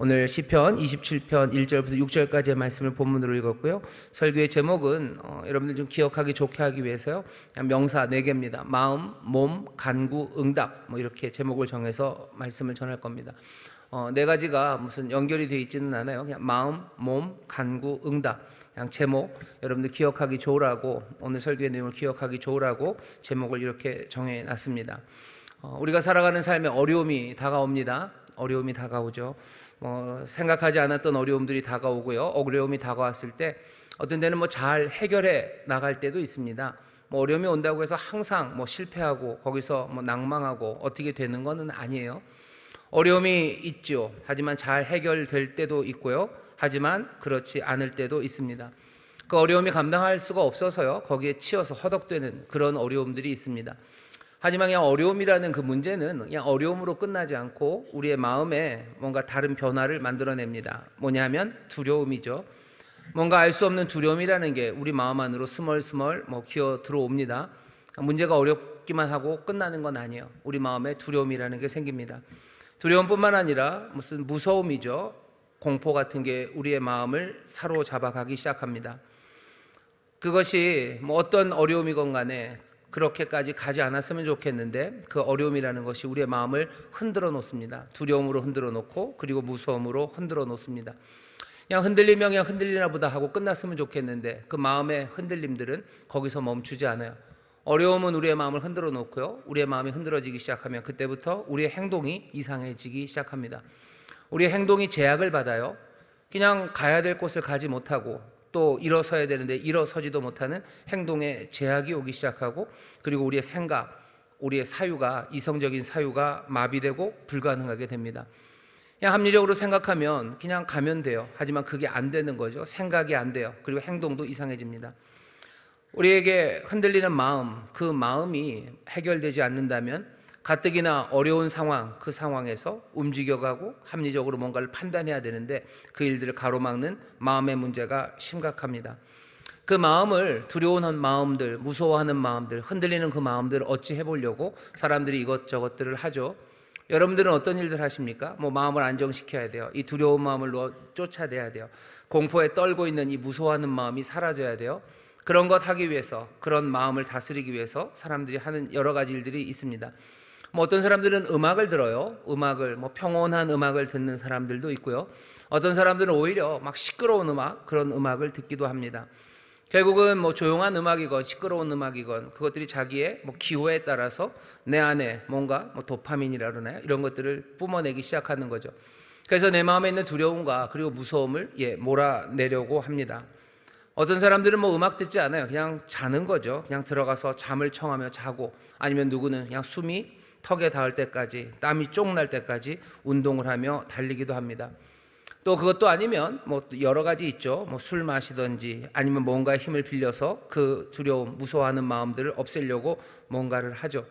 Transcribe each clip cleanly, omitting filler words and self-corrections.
오늘 시편 27편 1절부터 6절까지의 말씀을 본문으로 읽었고요. 설교의 제목은 여러분들 좀 기억하기 좋게 하기 위해서요, 그냥 명사 4개입니다. 마음, 몸, 간구, 응답, 이렇게 제목을 정해서 말씀을 전할 겁니다. 4가지가 무슨 연결이 되어 있지는 않아요. 그냥 마음, 몸, 간구, 응답, 그냥 제목, 여러분들 기억하기 좋으라고, 오늘 설교의 내용을 기억하기 좋으라고 제목을 이렇게 정해놨습니다. 우리가 살아가는 삶에 어려움이 다가옵니다. 어려움이 다가오죠. 생각하지 않았던 어려움들이 다가오고요. 어려움이 다가왔을 때 어떤 데는 잘 해결해 나갈 때도 있습니다. 어려움이 온다고 해서 항상 실패하고 거기서 낭망하고 어떻게 되는 것은 아니에요. 어려움이 있죠. 하지만 잘 해결될 때도 있고요. 하지만 그렇지 않을 때도 있습니다. 그 어려움이 감당할 수가 없어서요, 거기에 치여서 허덕되는 그런 어려움들이 있습니다. 하지만 그냥 어려움이라는 그 문제는 그냥 어려움으로 끝나지 않고 우리의 마음에 뭔가 다른 변화를 만들어냅니다. 뭐냐면 두려움이죠. 뭔가 알 수 없는 두려움이라는 게 우리 마음 안으로 스멀스멀 기어 들어옵니다. 문제가 어렵기만 하고 끝나는 건 아니에요. 우리 마음에 두려움이라는 게 생깁니다. 두려움뿐만 아니라 무슨 무서움이죠. 공포 같은 게 우리의 마음을 사로잡아가기 시작합니다. 그것이 어떤 어려움이건 간에 그렇게까지 가지 않았으면 좋겠는데, 그 어려움이라는 것이 우리의 마음을 흔들어 놓습니다. 두려움으로 흔들어 놓고, 그리고 무서움으로 흔들어 놓습니다. 그냥 흔들리면 그냥 흔들리나 보다 하고 끝났으면 좋겠는데, 그 마음의 흔들림들은 거기서 멈추지 않아요. 어려움은 우리의 마음을 흔들어 놓고요, 우리의 마음이 흔들어지기 시작하면 그때부터 우리의 행동이 이상해지기 시작합니다. 우리의 행동이 제약을 받아요. 그냥 가야 될 곳을 가지 못하고, 또 일어서야 되는데 일어서지도 못하는 행동에 제약이 오기 시작하고, 그리고 우리의 생각, 우리의 사유가, 이성적인 사유가 마비되고 불가능하게 됩니다. 그냥 합리적으로 생각하면 그냥 가면 돼요. 하지만 그게 안 되는 거죠. 생각이 안 돼요. 그리고 행동도 이상해집니다. 우리에게 흔들리는 마음, 그 마음이 해결되지 않는다면 가뜩이나 어려운 상황, 그 상황에서 움직여가고 합리적으로 뭔가를 판단해야 되는데 그 일들을 가로막는 마음의 문제가 심각합니다. 그 마음을, 두려운 마음들, 무서워하는 마음들, 흔들리는 그 마음들을 어찌 해보려고 사람들이 이것저것들을 하죠. 여러분들은 어떤 일들 하십니까? 마음을 안정시켜야 돼요. 이 두려운 마음을 쫓아내야 돼요. 공포에 떨고 있는 이 무서워하는 마음이 사라져야 돼요. 그런 것 하기 위해서, 그런 마음을 다스리기 위해서 사람들이 하는 여러 가지 일들이 있습니다. 어떤 사람들은 음악을 들어요. 음악을, 평온한 음악을 듣는 사람들도 있고요. 어떤 사람들은 오히려 시끄러운 음악, 그런 음악을 듣기도 합니다. 결국은 조용한 음악이건 시끄러운 음악이건 그것들이 자기의 기호에 따라서 내 안에 뭔가 도파민이라 그러나요? 이런 것들을 뿜어내기 시작하는 거죠. 그래서 내 마음에 있는 두려움과 그리고 무서움을 몰아내려고 합니다. 어떤 사람들은 음악 듣지 않아요. 그냥 자는 거죠. 그냥 들어가서 잠을 청하며 자고, 아니면 누구는 그냥 숨이 턱에 닿을 때까지, 땀이 쪽 날 때까지 운동을 하며 달리기도 합니다. 또 그것도 아니면 여러 가지 있죠. 술 마시든지, 아니면 뭔가의 힘을 빌려서 그 두려움, 무서워하는 마음들을 없애려고 뭔가를 하죠.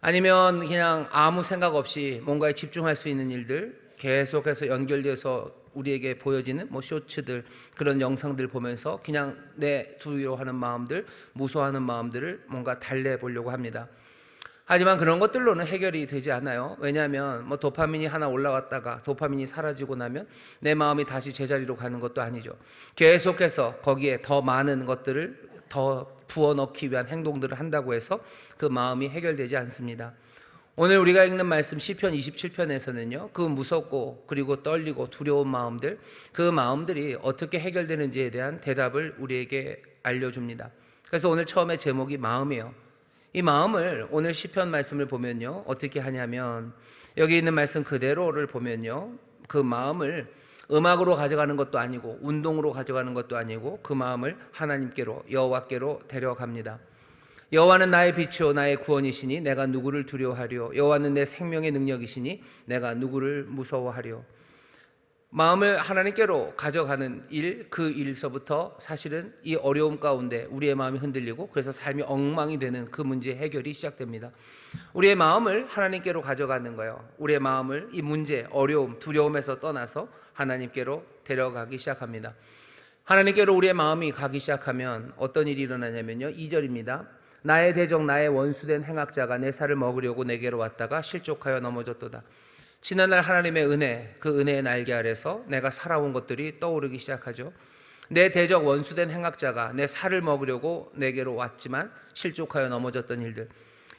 아니면 그냥 아무 생각 없이 뭔가에 집중할 수 있는 일들, 계속해서 연결돼서 우리에게 보여지는 쇼츠들, 그런 영상들 보면서 그냥 내 두려워하는 마음들, 무서워하는 마음들을 뭔가 달래보려고 합니다. 하지만 그런 것들로는 해결이 되지 않아요. 왜냐하면 도파민이 하나 올라왔다가 도파민이 사라지고 나면 내 마음이 다시 제자리로 가는 것도 아니죠. 계속해서 거기에 더 많은 것들을 더 부어넣기 위한 행동들을 한다고 해서 그 마음이 해결되지 않습니다. 오늘 우리가 읽는 말씀 시편 27편에서는요, 그 무섭고 그리고 떨리고 두려운 마음들, 그 마음들이 어떻게 해결되는지에 대한 대답을 우리에게 알려줍니다. 그래서 오늘 처음에 제목이 마음이에요. 이 마음을 오늘 시편 말씀을 보면요, 어떻게 하냐면 여기 있는 말씀 그대로를 보면요, 그 마음을 음악으로 가져가는 것도 아니고 운동으로 가져가는 것도 아니고 그 마음을 하나님께로, 여호와께로 데려갑니다. 여호와는 나의 빛이요 나의 구원이시니 내가 누구를 두려워하리요. 여호와는 내 생명의 능력이시니 내가 누구를 무서워하리요. 마음을 하나님께로 가져가는 일, 그 일서부터 사실은 이 어려움 가운데 우리의 마음이 흔들리고 그래서 삶이 엉망이 되는 그 문제 해결이 시작됩니다. 우리의 마음을 하나님께로 가져가는 거예요. 우리의 마음을 이 문제, 어려움, 두려움에서 떠나서 하나님께로 데려가기 시작합니다. 하나님께로 우리의 마음이 가기 시작하면 어떤 일이 일어나냐면요, 2절입니다. 나의 대적 나의 원수된 행악자가 내 살을 먹으려고 내게로 왔다가 실족하여 넘어졌도다. 지난날 하나님의 은혜, 그 은혜의 날개 아래서 내가 살아온 것들이 떠오르기 시작하죠. 내 대적 원수된 행악자가 내 살을 먹으려고 내게로 왔지만 실족하여 넘어졌던 일들.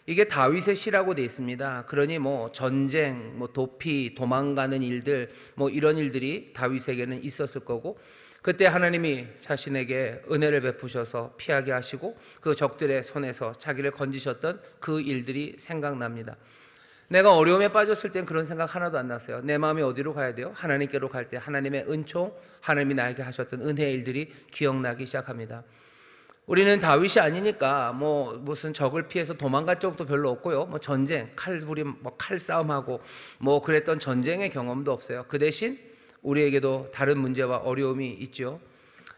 이게 다윗의 시라고 되어 있습니다. 그러니 뭐 전쟁, 뭐 도피, 도망가는 일들, 뭐 이런 일들이 다윗에게는 있었을 거고, 그때 하나님이 자신에게 은혜를 베푸셔서 피하게 하시고 그 적들의 손에서 자기를 건지셨던 그 일들이 생각납니다. 내가 어려움에 빠졌을 땐 그런 생각 하나도 안 났어요. 내 마음이 어디로 가야 돼요? 하나님께로 갈 때 하나님의 은총, 하나님이 나에게 하셨던 은혜의 일들이 기억나기 시작합니다. 우리는 다윗이 아니니까 뭐 무슨 적을 피해서 도망갈 적도 별로 없고요. 뭐 전쟁, 칼부림, 뭐 칼싸움하고 뭐 그랬던 전쟁의 경험도 없어요. 그 대신 우리에게도 다른 문제와 어려움이 있죠.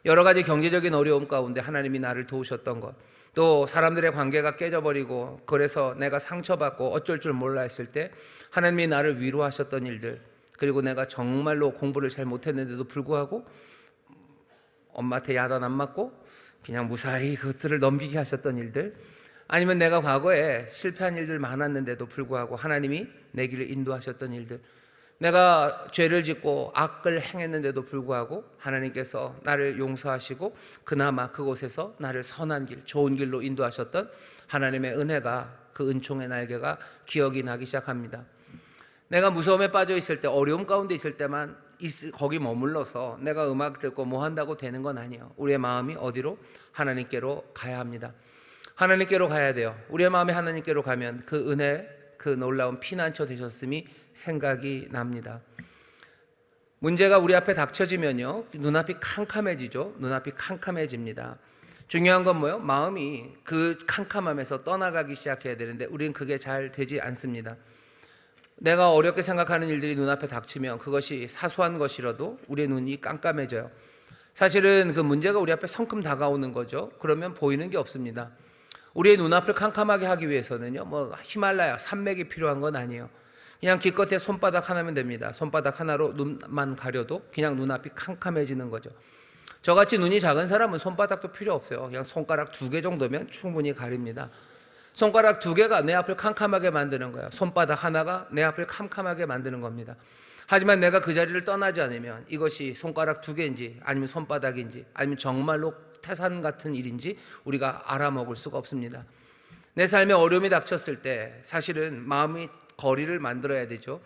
여러 가지 경제적인 어려움 가운데 하나님이 나를 도우셨던 것, 또 사람들의 관계가 깨져버리고 그래서 내가 상처받고 어쩔 줄 몰라 했을 때 하나님이 나를 위로하셨던 일들, 그리고 내가 정말로 공부를 잘 못했는데도 불구하고 엄마한테 야단 안 맞고 그냥 무사히 그것들을 넘기게 하셨던 일들, 아니면 내가 과거에 실패한 일들 많았는데도 불구하고 하나님이 내 길을 인도하셨던 일들, 내가 죄를 짓고 악을 행했는데도 불구하고 하나님께서 나를 용서하시고 그나마 그곳에서 나를 선한 길, 좋은 길로 인도하셨던 하나님의 은혜가, 그 은총의 날개가 기억이 나기 시작합니다. 내가 무서움에 빠져 있을 때, 어려움 가운데 있을 때만 거기 머물러서 내가 음악 듣고 뭐 한다고 되는 건 아니에요. 우리의 마음이 어디로? 하나님께로 가야 합니다. 하나님께로 가야 돼요. 우리의 마음이 하나님께로 가면 그 은혜, 그 놀라운 피난처 되셨음이 생각이 납니다. 문제가 우리 앞에 닥쳐지면요, 눈앞이 캄캄해지죠. 눈앞이 캄캄해집니다. 중요한 건 뭐예요? 마음이 그 캄캄함에서 떠나가기 시작해야 되는데 우리는 그게 잘 되지 않습니다. 내가 어렵게 생각하는 일들이 눈앞에 닥치면 그것이 사소한 것이라도 우리의 눈이 깜깜해져요. 사실은 그 문제가 우리 앞에 성큼 다가오는 거죠. 그러면 보이는 게 없습니다. 우리의 눈앞을 캄캄하게 하기 위해서는요, 뭐 히말라야 산맥이 필요한 건 아니에요. 그냥 기껏해 손바닥 하나면 됩니다. 손바닥 하나로 눈만 가려도 그냥 눈앞이 캄캄해지는 거죠. 저같이 눈이 작은 사람은 손바닥도 필요 없어요. 그냥 손가락 2개 정도면 충분히 가립니다. 손가락 2개가 내 앞을 캄캄하게 만드는 거예요. 손바닥 하나가 내 앞을 캄캄하게 만드는 겁니다. 하지만 내가 그 자리를 떠나지 않으면 이것이 손가락 2개인지 아니면 손바닥인지 아니면 정말로 태산 같은 일인지 우리가 알아먹을 수가 없습니다. 내 삶에 어려움이 닥쳤을 때 사실은 마음이 거리를 만들어야 되죠.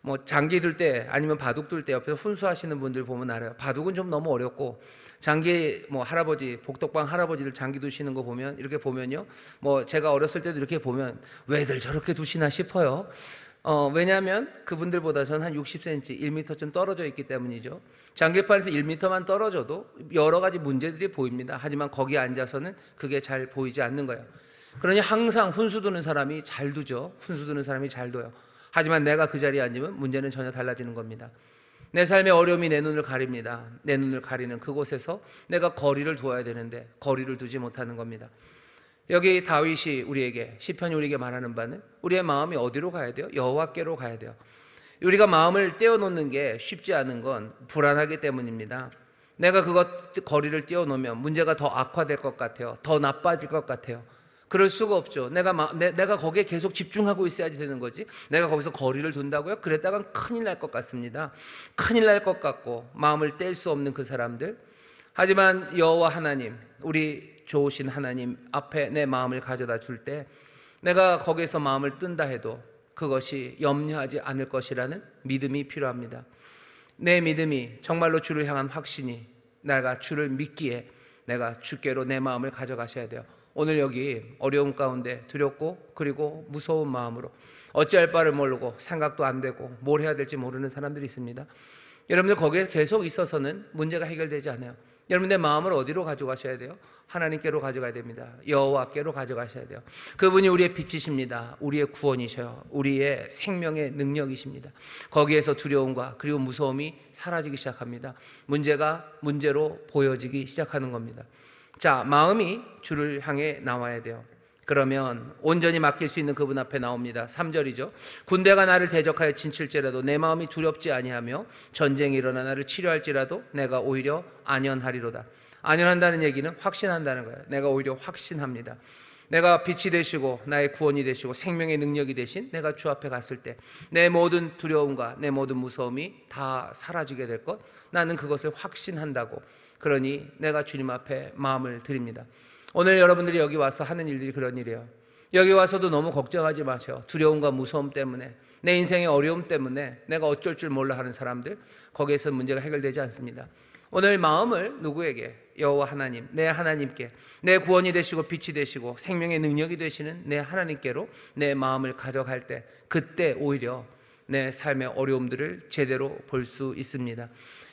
뭐 장기 들 때 아니면 바둑 둘 때 옆에서 훈수하시는 분들 보면 알아요. 바둑은 좀 너무 어렵고 장기, 뭐 할아버지, 복덕방 할아버지들 장기 두시는 거 보면, 이렇게 보면요, 뭐 제가 어렸을 때도 이렇게 보면 왜들 저렇게 두시나 싶어요. 왜냐하면 그분들보다 전 한 60cm, 1m쯤 떨어져 있기 때문이죠. 장기판에서 1m만 떨어져도 여러 가지 문제들이 보입니다. 하지만 거기에 앉아서는 그게 잘 보이지 않는 거예요. 그러니 항상 훈수 두는 사람이 잘 두죠. 훈수 두는 사람이 잘 둬요. 하지만 내가 그 자리에 앉으면 문제는 전혀 달라지는 겁니다. 내 삶의 어려움이 내 눈을 가립니다. 내 눈을 가리는 그곳에서 내가 거리를 두어야 되는데 거리를 두지 못하는 겁니다. 여기 다윗이 우리에게, 시편이 우리에게 말하는 바는 우리의 마음이 어디로 가야 돼요? 여호와께로 가야 돼요. 우리가 마음을 떼어놓는 게 쉽지 않은 건 불안하기 때문입니다. 내가 그것 거리를 떼어놓으면 문제가 더 악화될 것 같아요. 더 나빠질 것 같아요. 그럴 수가 없죠. 내가 거기에 계속 집중하고 있어야지 되는 거지. 내가 거기서 거리를 둔다고요? 그랬다간 큰일 날 것 같습니다. 큰일 날 것 같고 마음을 뗄 수 없는 그 사람들. 하지만 여호와 하나님, 우리 좋으신 하나님 앞에 내 마음을 가져다 줄 때 내가 거기에서 마음을 뜬다 해도 그것이 염려하지 않을 것이라는 믿음이 필요합니다. 내 믿음이 정말로 주를 향한 확신이, 내가 주를 믿기에 내가 주께로 내 마음을 가져가셔야 돼요. 오늘 여기 어려움 가운데 두렵고 그리고 무서운 마음으로 어찌할 바를 모르고 생각도 안 되고 뭘 해야 될지 모르는 사람들이 있습니다. 여러분들 거기에 계속 있어서는 문제가 해결되지 않아요. 여러분의 마음을 어디로 가져가셔야 돼요? 하나님께로 가져가야 됩니다. 여호와께로 가져가셔야 돼요. 그분이 우리의 빛이십니다. 우리의 구원이셔요. 우리의 생명의 능력이십니다. 거기에서 두려움과 그리고 무서움이 사라지기 시작합니다. 문제가 문제로 보여지기 시작하는 겁니다. 자, 마음이 주를 향해 나와야 돼요. 그러면 온전히 맡길 수 있는 그분 앞에 나옵니다. 3절이죠. 군대가 나를 대적하여 진칠지라도 내 마음이 두렵지 아니하며 전쟁이 일어나 나를 치료할지라도 내가 오히려 안연하리로다. 안연한다는 얘기는 확신한다는 거예요. 내가 오히려 확신합니다. 내가 빛이 되시고 나의 구원이 되시고 생명의 능력이 되신 내가 주 앞에 갔을 때 내 모든 두려움과 내 모든 무서움이 다 사라지게 될 것, 나는 그것을 확신한다고. 그러니 내가 주님 앞에 마음을 드립니다. 오늘 여러분들이 여기 와서 하는 일들이 그런 일이에요. 여기 와서도 너무 걱정하지 마세요. 두려움과 무서움 때문에, 내 인생의 어려움 때문에 내가 어쩔 줄 몰라 하는 사람들, 거기에서 문제가 해결되지 않습니다. 오늘 마음을 누구에게? 여호와 하나님, 내 하나님께, 내 구원이 되시고 빛이 되시고 생명의 능력이 되시는 내 하나님께로 내 마음을 가져갈 때, 그때 오히려 내 삶의 어려움들을 제대로 볼 수 있습니다.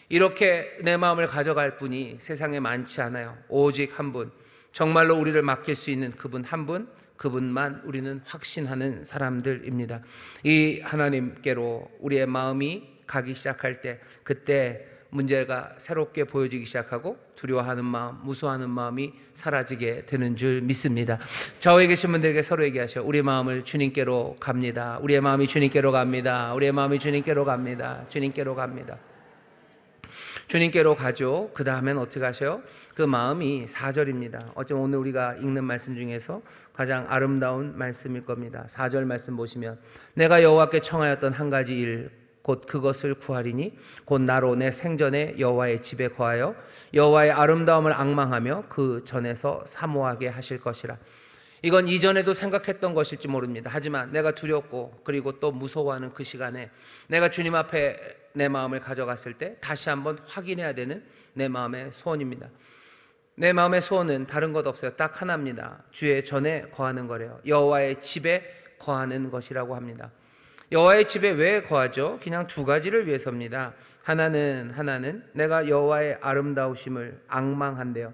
이렇게 내 마음을 가져갈 분이 세상에 많지 않아요. 오직 한 분, 정말로 우리를 맡길 수 있는 그분 한 분, 그분만 우리는 확신하는 사람들입니다. 이 하나님께로 우리의 마음이 가기 시작할 때, 그때 문제가 새롭게 보여지기 시작하고 두려워하는 마음, 무서워하는 마음이 사라지게 되는 줄 믿습니다. 좌우에 계신 분들에게 서로 얘기하셔. 우리 마음을 주님께로 갑니다. 우리의 마음이 주님께로 갑니다. 우리의 마음이 주님께로 갑니다. 주님께로 갑니다. 주님께로 가죠. 그 다음엔 어떻게 하셔요? 그 마음이 4절입니다. 어쩜 오늘 우리가 읽는 말씀 중에서 가장 아름다운 말씀일 겁니다. 4절 말씀 보시면, 내가 여호와께 청하였던 한 가지 일 곧 그것을 구하리니 곧 나로 내 생전에 여호와의 집에 거하여 여호와의 아름다움을 앙망하며 그 전에서 사모하게 하실 것이라. 이건 이전에도 생각했던 것일지 모릅니다. 하지만 내가 두렵고 그리고 또 무서워하는 그 시간에 내가 주님 앞에 내 마음을 가져갔을 때 다시 한번 확인해야 되는 내 마음의 소원입니다. 내 마음의 소원은 다른 것 없어요. 딱 하나입니다. 주의 전에 거하는 거래요. 여호와의 집에 거하는 것이라고 합니다. 여호와의 집에 왜 거하죠? 그냥 두 가지를 위해서입니다. 하나는 내가 여호와의 아름다우심을 앙망한대요.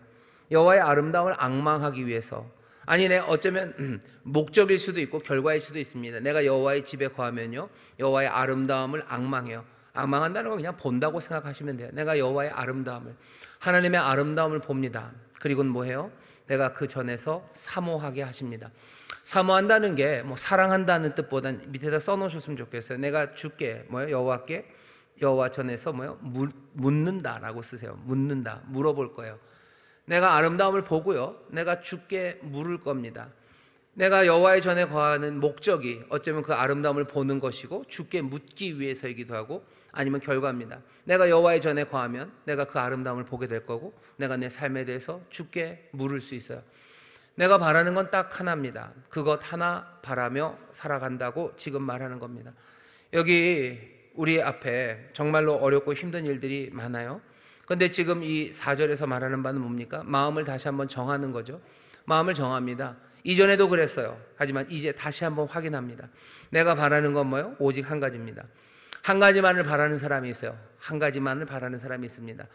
여호와의 아름다움을 앙망하기 위해서. 아니, 내 어쩌면 목적일 수도 있고 결과일 수도 있습니다. 내가 여호와의 집에 거하면요, 여호와의 아름다움을 앙망해요. 앙망한다는 건 그냥 본다고 생각하시면 돼요. 내가 여호와의 아름다움을, 하나님의 아름다움을 봅니다. 그리고는 뭐해요? 내가 그 전에서 사모하게 하십니다. 사모한다는 게 뭐 사랑한다는 뜻보다는 밑에다 써놓으셨으면 좋겠어요. 내가 주께 여호와께, 여호와 전에서 묻는다라고 쓰세요. 묻는다, 물어볼 거예요. 내가 아름다움을 보고요, 내가 주께 물을 겁니다. 내가 여호와의 전에 거하는 목적이 어쩌면 그 아름다움을 보는 것이고 주께 묻기 위해서이기도 하고, 아니면 결과입니다. 내가 여호와의 전에 거하면 내가 그 아름다움을 보게 될 거고, 내가 내 삶에 대해서 주께 물을 수 있어요. 내가 바라는 건 딱 하나입니다. 그것 하나 바라며 살아간다고 지금 말하는 겁니다. 여기 우리 앞에 정말로 어렵고 힘든 일들이 많아요. 그런데 지금 이 4절에서 말하는 바는 뭡니까? 마음을 다시 한번 정하는 거죠. 마음을 정합니다. 이전에도 그랬어요. 하지만 이제 다시 한번 확인합니다. 내가 바라는 건 뭐예요? 오직 한 가지입니다. 한 가지만을 바라는 사람이 있어요. 한 가지만을 바라는 사람이 있습니다.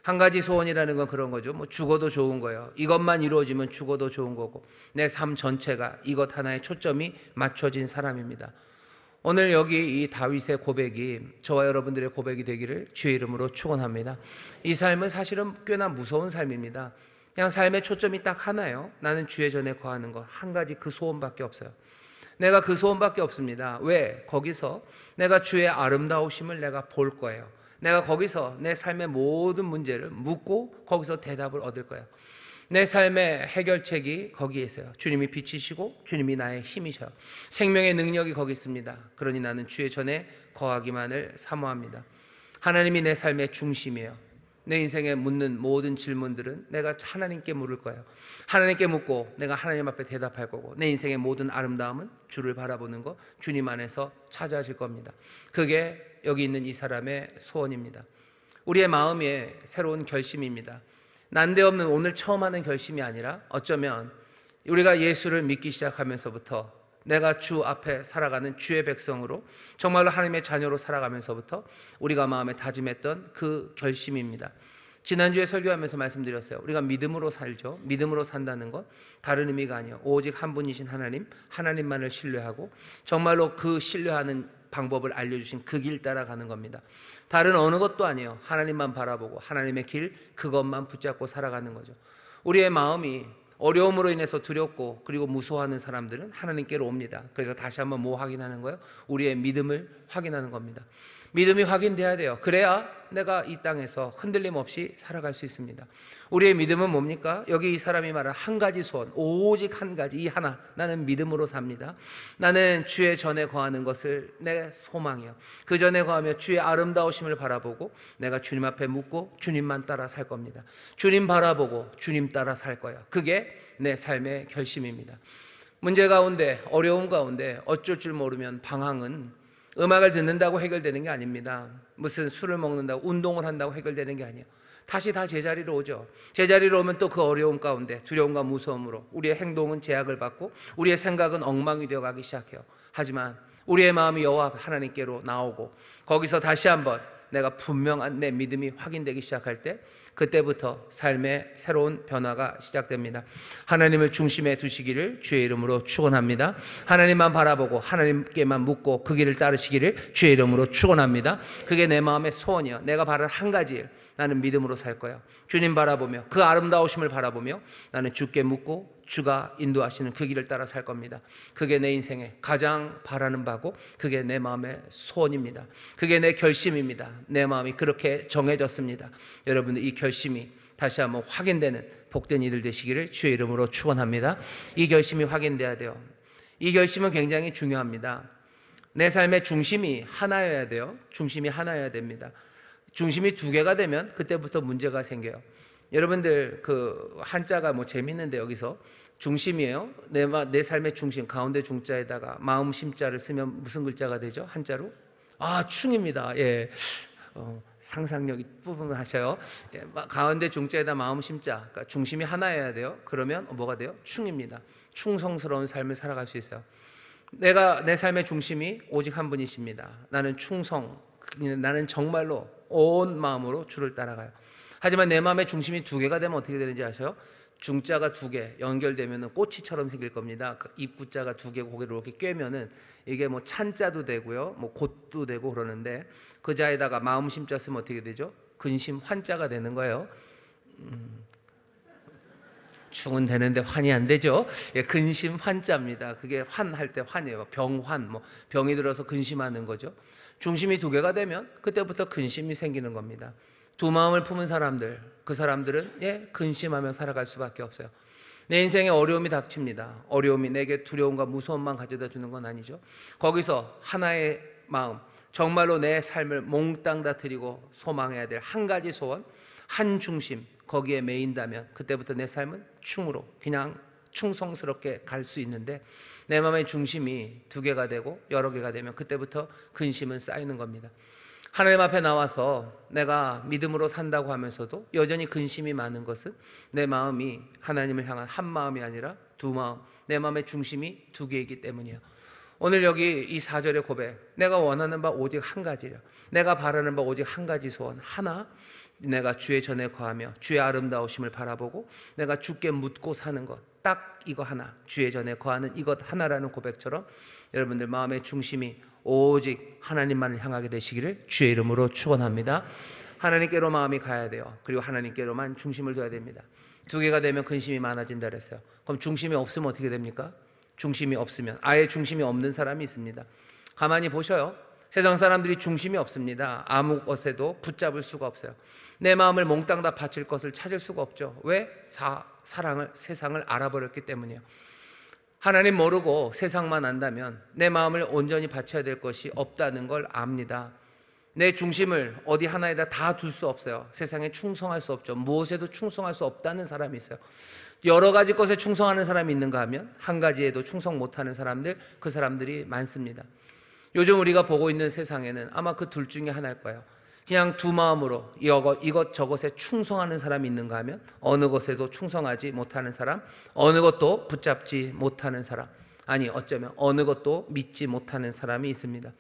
한 가지 소원이라는 건 그런 거죠. 뭐 죽어도 좋은 거예요. 이것만 이루어지면 죽어도 좋은 거고, 내 삶 전체가 이것 하나에 초점이 맞춰진 사람입니다. 오늘 여기 이 다윗의 고백이 저와 여러분들의 고백이 되기를 주의 이름으로 축원합니다. 이 삶은 사실은 꽤나 무서운 삶입니다. 그냥 삶의 초점이 딱 하나예요. 나는 주의 전에 거하는 것, 한 가지, 그 소원밖에 없어요. 내가 그 소원밖에 없습니다. 왜? 거기서 내가 주의 아름다우심을 내가 볼 거예요. 내가 거기서 내 삶의 모든 문제를 묻고 거기서 대답을 얻을 거예요. 내 삶의 해결책이 거기에 있어요. 주님이 빛이시고 주님이 나의 힘이셔요. 생명의 능력이 거기 있습니다. 그러니 나는 주의 전에 거하기만을 사모합니다. 하나님이 내 삶의 중심이에요. 내 인생에 묻는 모든 질문들은 내가 하나님께 물을 거예요. 하나님께 묻고 내가 하나님 앞에 대답할 거고, 내 인생의 모든 아름다움은 주를 바라보는 것, 주님 안에서 찾아질 겁니다. 그게 여기 있는 이 사람의 소원입니다. 우리의 마음의 새로운 결심입니다. 난데없는 오늘 처음 하는 결심이 아니라 어쩌면 우리가 예수를 믿기 시작하면서부터, 내가 주 앞에 살아가는 주의 백성으로 정말로 하나님의 자녀로 살아가면서부터 우리가 마음에 다짐했던 그 결심입니다. 지난주에 설교하면서 말씀드렸어요. 우리가 믿음으로 살죠. 믿음으로 산다는 것 다른 의미가 아니에요. 오직 한 분이신 하나님, 하나님만을 신뢰하고 정말로 그 신뢰하는 방법을 알려주신 그 길 따라가는 겁니다. 다른 어느 것도 아니에요. 하나님만 바라보고 하나님의 길, 그것만 붙잡고 살아가는 거죠. 우리의 마음이 어려움으로 인해서 두렵고 그리고 무서워하는 사람들은 하나님께로 옵니다. 그래서 다시 한번 뭐 확인하는 거예요? 우리의 믿음을 확인하는 겁니다. 믿음이 확인돼야 돼요. 그래야 내가 이 땅에서 흔들림 없이 살아갈 수 있습니다. 우리의 믿음은 뭡니까? 여기 이 사람이 말한 한 가지 소원, 오직 한 가지, 이 하나. 나는 믿음으로 삽니다. 나는 주의 전에 거하는 것을 내 소망이요. 그 전에 거하며 주의 아름다우심을 바라보고 내가 주님 앞에 묻고 주님만 따라 살 겁니다. 주님 바라보고 주님 따라 살 거예요. 그게 내 삶의 결심입니다. 문제 가운데, 어려움 가운데 어쩔 줄 모르면 방황은 음악을 듣는다고 해결되는 게 아닙니다. 무슨 술을 먹는다고, 운동을 한다고 해결되는 게 아니에요. 다시 다 제자리로 오죠. 제자리로 오면 또 그 어려움 가운데 두려움과 무서움으로 우리의 행동은 제약을 받고 우리의 생각은 엉망이 되어가기 시작해요. 하지만 우리의 마음이 여호와 하나님께로 나오고 거기서 다시 한번 내가 분명한 내 믿음이 확인되기 시작할 때 그때부터 삶의 새로운 변화가 시작됩니다. 하나님을 중심에 두시기를 주의 이름으로 축원합니다. 하나님만 바라보고 하나님께만 묻고 그 길을 따르시기를 주의 이름으로 축원합니다. 그게 내 마음의 소원이요. 내가 바라는 한 가지 일, 나는 믿음으로 살 거야. 주님 바라보며 그 아름다우심을 바라보며 나는 주께 묻고 주가 인도하시는 그 길을 따라 살 겁니다. 그게 내 인생의 가장 바라는 바고 그게 내 마음의 소원입니다. 그게 내 결심입니다. 내 마음이 그렇게 정해졌습니다. 여러분들 이 결심이 다시 한번 확인되는 복된 이들 되시기를 주의 이름으로 축원합니다. 이 결심이 확인돼야 돼요. 이 결심은 굉장히 중요합니다. 내 삶의 중심이 하나여야 돼요. 중심이 하나여야 됩니다. 중심이 두 개가 되면 그때부터 문제가 생겨요. 여러분들 그 한자가 뭐 재밌는데 여기서 중심이에요. 내 삶의 중심 가운데 중자에다가 마음 심자를 쓰면 무슨 글자가 되죠? 한자로? 충입니다. 예. 상상력이 부분을 하셔요. 예, 가운데 중자에다 마음 심자. 그러니까 중심이 하나여야 돼요. 그러면 뭐가 돼요? 충입니다. 충성스러운 삶을 살아갈 수 있어요. 내가 내 삶의 중심이 오직 한 분이십니다. 나는 충성. 나는 정말로 온 마음으로 주를 따라가요. 하지만 내 마음의 중심이 두 개가 되면 어떻게 되는지 아세요? 중자가 두 개 연결되면 꼬치처럼 생길 겁니다. 그 입구자가 두 개 고개를 이렇게 꿰면은 이게 뭐 찬자도 되고요, 뭐 곧도 되고 그러는데 그 자에다가 마음 심자 쓰면 어떻게 되죠? 근심 환자가 되는 거예요. 충은 되는데 환이 안 되죠. 예, 근심 환자입니다. 그게 환할 때 환이에요. 병환, 뭐 병이 들어서 근심하는 거죠. 중심이 두 개가 되면 그때부터 근심이 생기는 겁니다. 두 마음을 품은 사람들, 그 사람들은 근심하며 살아갈 수밖에 없어요. 내 인생에 어려움이 닥칩니다. 어려움이 내게 두려움과 무서움만 가져다 주는 건 아니죠. 거기서 하나의 마음, 정말로 내 삶을 몽땅 다 드리고 소망해야 될 한 가지 소원, 한 중심, 거기에 매인다면 그때부터 내 삶은 충으로 그냥 충성스럽게 갈 수 있는데 내 마음의 중심이 두 개가 되고 여러 개가 되면 그때부터 근심은 쌓이는 겁니다. 하나님 앞에 나와서 내가 믿음으로 산다고 하면서도 여전히 근심이 많은 것은 내 마음이 하나님을 향한 한 마음이 아니라 두 마음, 내 마음의 중심이 두 개이기 때문이에요. 오늘 여기 이 4절의 고백, 내가 원하는 바 오직 한 가지라. 내가 바라는 바 오직 한 가지 소원 하나, 내가 주의 전에 거하며 주의 아름다우심을 바라보고 내가 주께 묻고 사는 것, 딱 이거 하나, 주의 전에 거하는 이것 하나라는 고백처럼 여러분들 마음의 중심이 오직 하나님만을 향하게 되시기를 주의 이름으로 축원합니다. 하나님께로 마음이 가야 돼요. 그리고 하나님께로만 중심을 둬야 됩니다. 두 개가 되면 근심이 많아진다 그랬어요. 그럼 중심이 없으면 어떻게 됩니까? 중심이 없으면, 아예 중심이 없는 사람이 있습니다. 가만히 보셔요. 세상 사람들이 중심이 없습니다. 아무 것에도 붙잡을 수가 없어요. 내 마음을 몽땅 다 바칠 것을 찾을 수가 없죠. 왜? 세상을 알아버렸기 때문이에요. 하나님 모르고 세상만 안다면 내 마음을 온전히 바쳐야 될 것이 없다는 걸 압니다. 내 중심을 어디 하나에다 다 둘 수 없어요. 세상에 충성할 수 없죠. 무엇에도 충성할 수 없다는 사람이 있어요. 여러 가지 것에 충성하는 사람이 있는가 하면 한 가지에도 충성 못하는 사람들, 그 사람들이 많습니다. 요즘 우리가 보고 있는 세상에는 아마 그 둘 중에 하나일 거예요. 그냥 두 마음으로 이것저것에 충성하는 사람이 있는가 하면 어느 것에도 충성하지 못하는 사람, 어느 것도 붙잡지 못하는 사람, 아니 어쩌면 어느 것도 믿지 못하는 사람이 있습니다.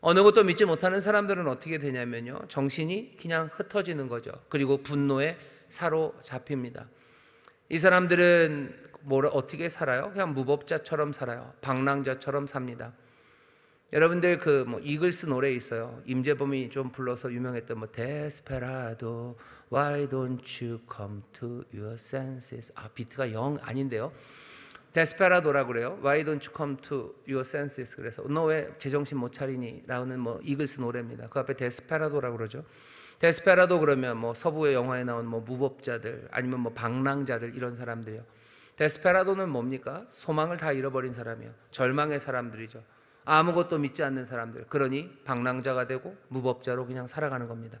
어느 것도 믿지 못하는 사람들은 어떻게 되냐면요, 정신이 그냥 흩어지는 거죠. 그리고 분노에 사로잡힙니다. 이 사람들은 어떻게 살아요? 그냥 무법자처럼 살아요. 방랑자처럼 삽니다. 여러분들 이글스 노래 있어요. 임재범이 좀 불러서 유명했던 Desperado, Why don't you come to your senses? 비트가 영 아닌데요. 데스페라도라고 그래요. Why don't you come to your senses? 그래서 너 왜 제정신 못 차리니? 라는 뭐 이글스 노래입니다. 그 앞에 데스페라도라고 그러죠. 데스페라도 그러면 뭐 서부의 영화에 나온 뭐 무법자들 아니면 뭐 방랑자들 이런 사람들이요. 데스페라도는 뭡니까? 소망을 다 잃어버린 사람이요. 절망의 사람들이죠. 아무것도 믿지 않는 사람들. 그러니 방랑자가 되고 무법자로 그냥 살아가는 겁니다.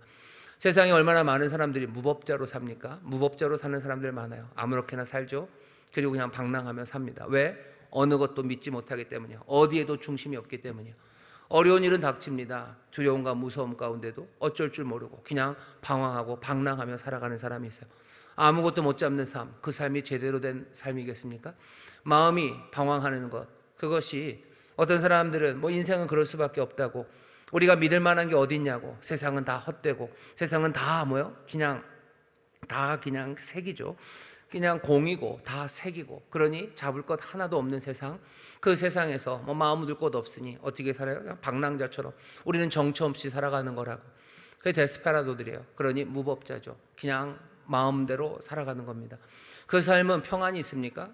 세상에 얼마나 많은 사람들이 무법자로 삽니까? 무법자로 사는 사람들 많아요. 아무렇게나 살죠. 그리고 그냥 방랑하며 삽니다. 왜? 어느 것도 믿지 못하기 때문이요. 어디에도 중심이 없기 때문이요. 어려운 일은 닥칩니다. 두려움과 무서움 가운데도 어쩔 줄 모르고 그냥 방황하고 방랑하며 살아가는 사람이 있어요. 아무것도 못 잡는 삶, 그 삶이 제대로 된 삶이겠습니까? 마음이 방황하는 것, 그것이 어떤 사람들은 뭐 인생은 그럴 수밖에 없다고, 우리가 믿을 만한 게 어디 있냐고, 세상은 다 헛되고 세상은 다 뭐요? 그냥 색이죠. 그냥 공이고 다 색이고, 그러니 잡을 것 하나도 없는 세상, 그 세상에서 뭐 마음 둘 곳 없으니 어떻게 살아요? 그냥 방랑자처럼 우리는 정처 없이 살아가는 거라고. 그게 데스페라도들이에요. 그러니 무법자죠. 그냥 마음대로 살아가는 겁니다. 그 삶은 평안이 있습니까?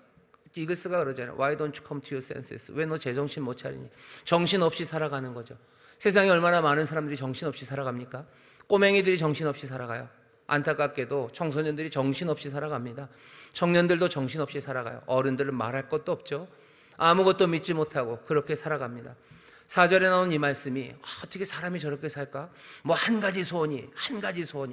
이글스가 그러잖아요. Why don't you come to your senses? 왜 너 제정신 못 차리니? 정신없이 살아가는 거죠. 세상에 얼마나 많은 사람들이 정신없이 살아갑니까? 꼬맹이들이 정신없이 살아가요. 안타깝게도 청소년들이 정신없이 살아갑니다. 청년들도 정신없이 살아가요. 어른들은 말할 것도 없죠. 아무것도 믿지 못하고 그렇게 살아갑니다. 4절에 나온 이 말씀이 어떻게 사람이 저렇게 살까? 뭐 한 가지 소원이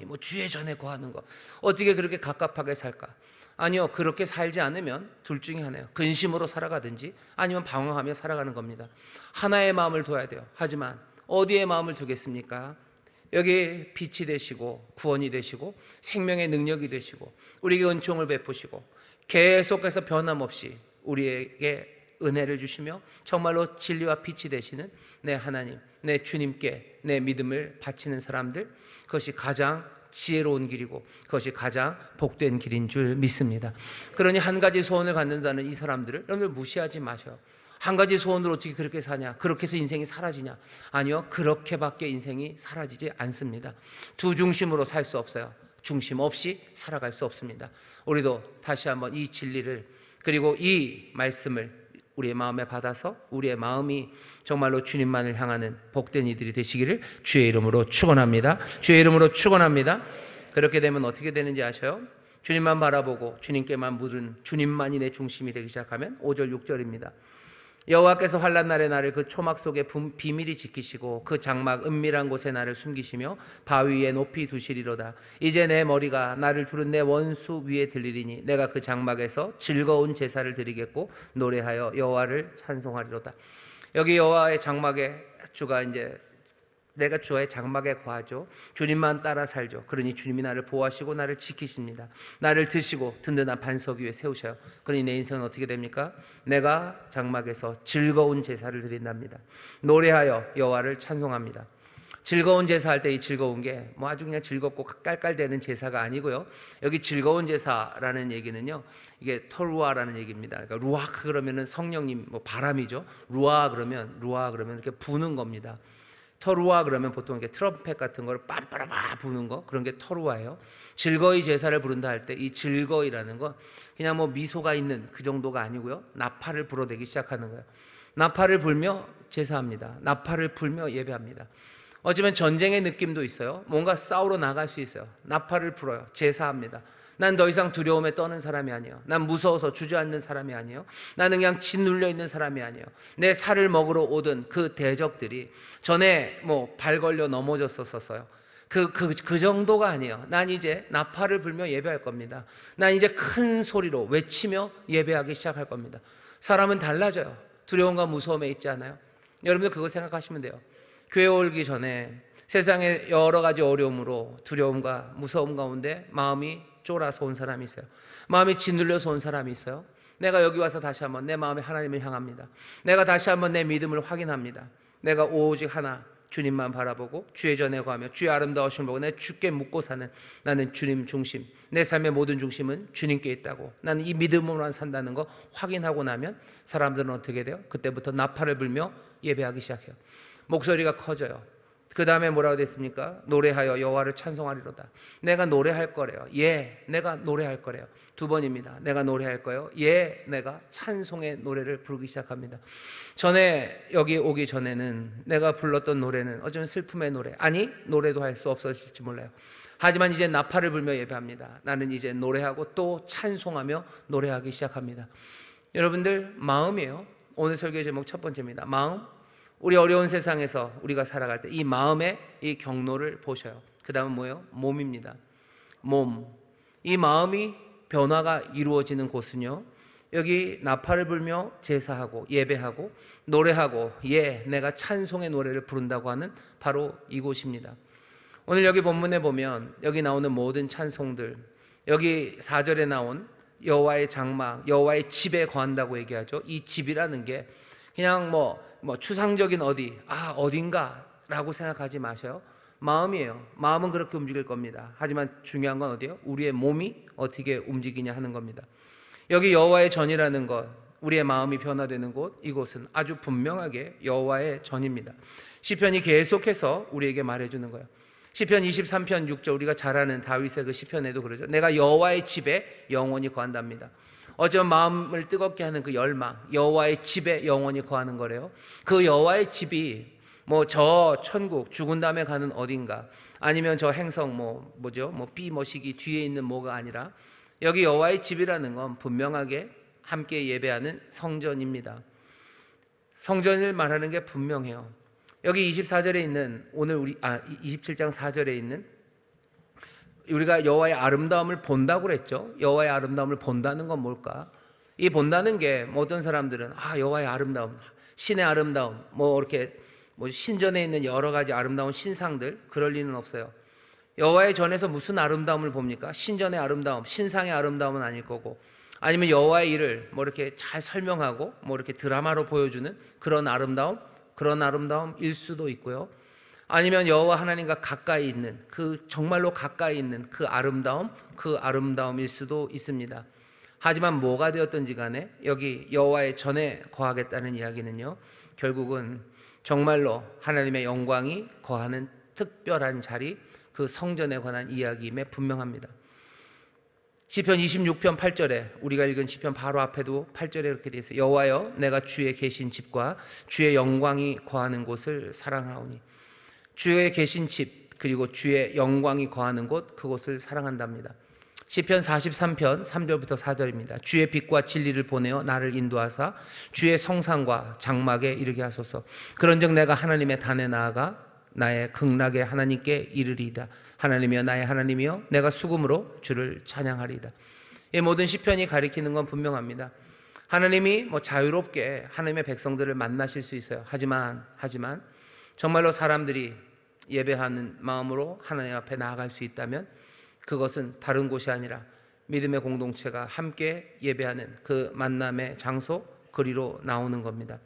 뭐 주의 전에 거하는 거, 어떻게 그렇게 갑갑하게 살까? 아니요, 그렇게 살지 않으면 둘 중에 하나예요. 근심으로 살아가든지 아니면 방황하며 살아가는 겁니다. 하나의 마음을 둬야 돼요. 하지만 어디에 마음을 두겠습니까? 여기 빛이 되시고 구원이 되시고 생명의 능력이 되시고 우리에게 은총을 베푸시고 계속해서 변함없이 우리에게 은혜를 주시며 정말로 진리와 빛이 되시는 내 하나님, 내 주님께 내 믿음을 바치는 사람들, 그것이 가장 지혜로운 길이고 그것이 가장 복된 길인 줄 믿습니다. 그러니 한 가지 소원을 갖는다는 이 사람들을 여러분들 무시하지 마셔요. 한 가지 소원으로 어떻게 그렇게 사냐? 그렇게 해서 인생이 사라지냐? 아니요, 그렇게밖에 인생이 사라지지 않습니다. 두 중심으로 살 수 없어요. 중심 없이 살아갈 수 없습니다. 우리도 다시 한번 이 진리를, 그리고 이 말씀을 우리의 마음에 받아서 우리의 마음이 정말로 주님만을 향하는 복된 이들이 되시기를 주의 이름으로 축원합니다. 주의 이름으로 축원합니다. 그렇게 되면 어떻게 되는지 아셔요? 주님만 바라보고 주님께만 묻은, 주님만이 내 중심이 되기 시작하면 5절 6절입니다. 여호와께서 환난 날에 나를 그 초막 속에 비밀히 지키시고 그 장막 은밀한 곳에 나를 숨기시며 바위 위에 높이 두시리로다. 이제 내 머리가 나를 두른 내 원수 위에 들리리니 내가 그 장막에서 즐거운 제사를 드리겠고 노래하여 여호와를 찬송하리로다. 여기 여호와의 장막에 주가 이제 내가 주의 장막에 거하죠. 주님만 따라 살죠. 그러니 주님이 나를 보호하시고 나를 지키십니다. 나를 드시고 든든한 반석 위에 세우셔요. 그러니 내 인생은 어떻게 됩니까? 내가 장막에서 즐거운 제사를 드린답니다. 노래하여 여호와를 찬송합니다. 즐거운 제사할 때 이 즐거운 게 뭐 아주 그냥 즐겁고 깔깔대는 제사가 아니고요. 여기 즐거운 제사라는 얘기는요, 이게 터루아라는 얘기입니다. 그러니까 루아크 그러면은 성령님, 뭐 바람이죠. 루아 그러면 이렇게 부는 겁니다. 터루아 그러면 보통 이렇게 트럼펫 같은 거를 빰빠라바 부는 거, 그런 게 터루아예요. 즐거이 제사를 부른다 할 때 이 즐거이라는 건 그냥 뭐 미소가 있는 그 정도가 아니고요. 나팔을 불어대기 시작하는 거예요. 나팔을 불며 제사합니다. 나팔을 불며 예배합니다. 어쩌면 전쟁의 느낌도 있어요. 뭔가 싸우러 나갈 수 있어요. 나팔을 불어요. 제사합니다. 난 더 이상 두려움에 떠는 사람이 아니에요. 난 무서워서 주저앉는 사람이 아니에요. 나는 그냥 짓눌려 있는 사람이 아니에요. 내 살을 먹으러 오던 그 대적들이 전에 뭐 발 걸려 넘어졌었어요. 그 정도가 아니에요. 난 이제 나팔을 불며 예배할 겁니다. 난 이제 큰 소리로 외치며 예배하기 시작할 겁니다. 사람은 달라져요. 두려움과 무서움에 있지 않아요? 여러분들 그거 생각하시면 돼요. 교회 오기 전에 세상의 여러 가지 어려움으로 두려움과 무서움 가운데 마음이 쫄아서 온 사람이 있어요. 마음이 짓눌려서 온 사람이 있어요. 내가 여기 와서 다시 한번 내 마음에 하나님을 향합니다. 내가 다시 한번 내 믿음을 확인합니다. 내가 오직 하나 주님만 바라보고 주의 전에 거하며 주의 아름다우심을 보고 내 주께 묻고 사는, 나는 주님 중심, 내 삶의 모든 중심은 주님께 있다고, 나는 이 믿음으로만 산다는 거 확인하고 나면 사람들은 어떻게 돼요? 그때부터 나팔을 불며 예배하기 시작해요. 목소리가 커져요. 그 다음에 뭐라고 됐습니까? 노래하여 여호와를 찬송하리로다. 내가 노래할 거래요. 예, 내가 노래할 거래요. 두 번입니다. 내가 노래할 거예요. 예, 내가 찬송의 노래를 부르기 시작합니다. 전에 여기 오기 전에는 내가 불렀던 노래는 어쩌면 슬픔의 노래, 아니 노래도 할 수 없었을지 몰라요. 하지만 이제 나팔을 불며 예배합니다. 나는 이제 노래하고 또 찬송하며 노래하기 시작합니다. 여러분들, 마음이에요. 오늘 설교 제목 첫 번째입니다. 마음. 우리 어려운 세상에서 우리가 살아갈 때 이 마음의 이 경로를 보셔요. 그 다음은 뭐예요? 몸입니다. 몸. 이 마음이 변화가 이루어지는 곳은요, 여기 나팔을 불며 제사하고 예배하고 노래하고 예, 내가 찬송의 노래를 부른다고 하는 바로 이곳입니다. 오늘 여기 본문에 보면 여기 나오는 모든 찬송들, 여기 4절에 나온 여호와의 장막, 여호와의 집에 거한다고 얘기하죠. 이 집이라는 게 그냥 뭐 추상적인 어딘가라고 생각하지 마셔요. 마음이에요. 마음은 그렇게 움직일 겁니다. 하지만 중요한 건 어디예요? 우리의 몸이 어떻게 움직이냐 하는 겁니다. 여기 여호와의 전이라는 것, 우리의 마음이 변화되는 곳, 이곳은 아주 분명하게 여호와의 전입니다. 시편이 계속해서 우리에게 말해주는 거예요. 시편 23편 6절, 우리가 잘 아는 다윗의 그 시편에도 그러죠. 내가 여호와의 집에 영원히 거한답니다. 어쩌면 마음을 뜨겁게 하는 그 열망, 여호와의 집에 영원히 거하는 거래요. 그 여호와의 집이 뭐 저 천국, 죽은 다음에 가는 어딘가, 아니면 저 행성 비 머시기 뒤에 있는 뭐가 아니라 여기 여호와의 집이라는 건 분명하게 함께 예배하는 성전입니다. 성전을 말하는 게 분명해요. 여기 24절에 있는 27장 4절에 있는, 우리가 여호와의 아름다움을 본다고 그랬죠. 여호와의 아름다움을 본다는 건 뭘까? 이 본다는 게 어떤 사람들은 여호와의 아름다움, 신의 아름다움, 이렇게 신전에 있는 여러 가지 아름다운 신상들, 그럴 리는 없어요. 여호와의 전에서 무슨 아름다움을 봅니까? 신전의 아름다움, 신상의 아름다움은 아닐 거고, 아니면 여호와의 일을 이렇게 잘 설명하고 이렇게 드라마로 보여주는 그런 아름다움일 수도 있고요. 아니면 여호와 하나님과 가까이 있는, 그 정말로 가까이 있는 그 아름다움일 수도 있습니다. 하지만 뭐가 되었든지 간에 여기 여호와의 전에 거하겠다는 이야기는요, 결국은 정말로 하나님의 영광이 거하는 특별한 자리, 그 성전에 관한 이야기임에 분명합니다. 시편 26편 8절에, 우리가 읽은 시편 바로 앞에도 8절에 이렇게 되어 있어요. 여호와여, 내가 주의 계신 집과 주의 영광이 거하는 곳을 사랑하오니. 주의 계신 집, 그리고 주의 영광이 거하는 곳, 그곳을 사랑한답니다. 시편 43편 3절부터 4절입니다. 주의 빛과 진리를 보내어 나를 인도하사 주의 성산과 장막에 이르게 하소서. 그런즉 내가 하나님의 단에 나아가 나의 극락의 하나님께 이르리이다. 하나님이여 나의 하나님이여, 내가 수금으로 주를 찬양하리이다. 이 모든 시편이 가리키는 건 분명합니다. 하나님이 자유롭게 하나님의 백성들을 만나실 수 있어요. 하지만 정말로 사람들이 예배하는 마음으로 하나님 앞에 나아갈 수 있다면 그것은 다른 곳이 아니라 믿음의 공동체가 함께 예배하는 그 만남의 장소, 거리로 나오는 겁니다.